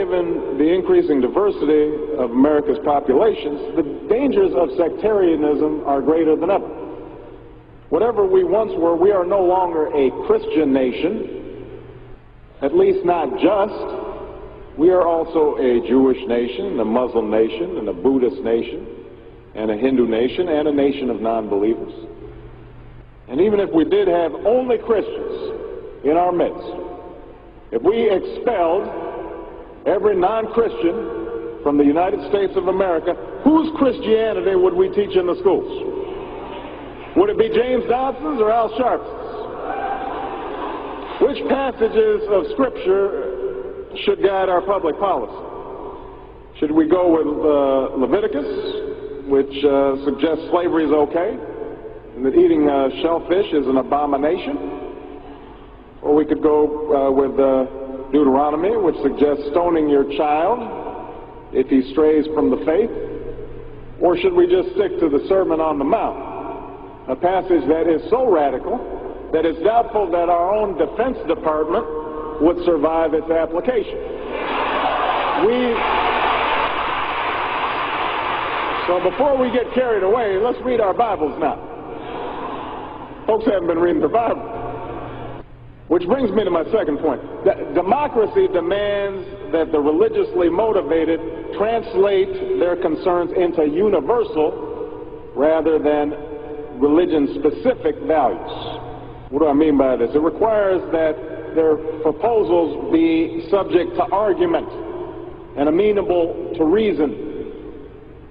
given the increasing diversity of America's populations, the dangers of sectarianism are greater than ever. Whatever we once were, we are no longer a Christian nation, at least not just. We are also a Jewish nation, a Muslim nation, and a Buddhist nation, and a Hindu nation, and a nation of non-believers. And even if we did have only Christians in our midst, if we expelled every non-Christian from the United States of America, whose Christianity would we teach in the schools? Would it be James Dobson's or Al Sharps's? Which passages of Scripture should guide our public policy? Should we go with Leviticus, which suggests slavery is okay, and that eating shellfish is an abomination? Or we could go with Deuteronomy, which suggests stoning your child if he strays from the faith? Or should we just stick to the Sermon on the Mount, a passage that is so radical that it's doubtful that our own Defense Department would survive its application? So before we get carried away, let's read our Bibles now. Folks haven't been reading their Bible. Which brings me to my second point. Democracy demands that the religiously motivated translate their concerns into universal rather than religion-specific values. What do I mean by this? It requires that their proposals be subject to argument and amenable to reason.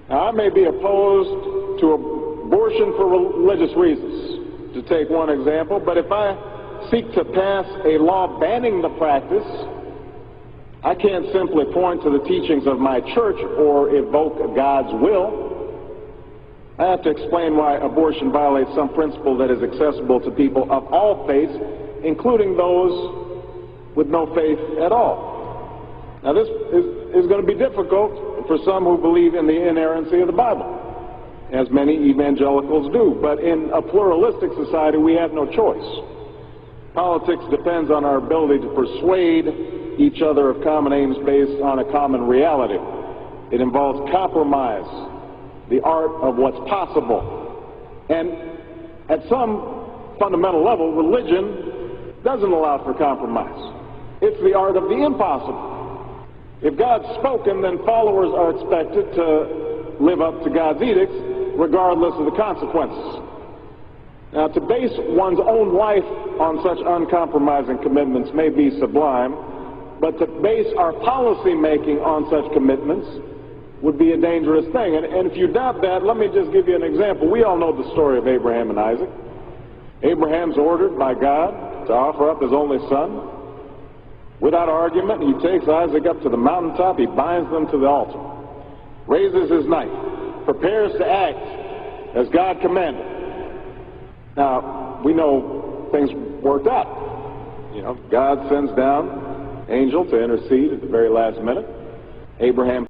Now, I may be opposed to abortion for religious reasons, to take one example, but if I seek to pass a law banning the practice, I can't simply point to the teachings of my church or evoke God's will. I have to explain why abortion violates some principle that is accessible to people of all faiths, including those with no faith at all. Now, this is going to be difficult for some who believe in the inerrancy of the Bible, as many evangelicals do, but in a pluralistic society, we have no choice. Politics depends on our ability to persuade each other of common aims based on a common reality. It involves compromise, the art of what's possible. And at some fundamental level, religion doesn't allow for compromise. It's the art of the impossible. If God's spoken, then followers are expected to live up to God's edicts, regardless of the consequences. Now, to base one's own life on such uncompromising commitments may be sublime, but to base our policy making on such commitments would be a dangerous thing. And if you doubt that, let me just give you an example. We all know the story of Abraham and Isaac. Abraham's ordered by God to offer up his only son. Without argument, he takes Isaac up to the mountaintop, he binds them to the altar, raises his knife, prepares to act as God commanded. Now, we know things worked out. You know, God sends down an angel to intercede at the very last minute. Abraham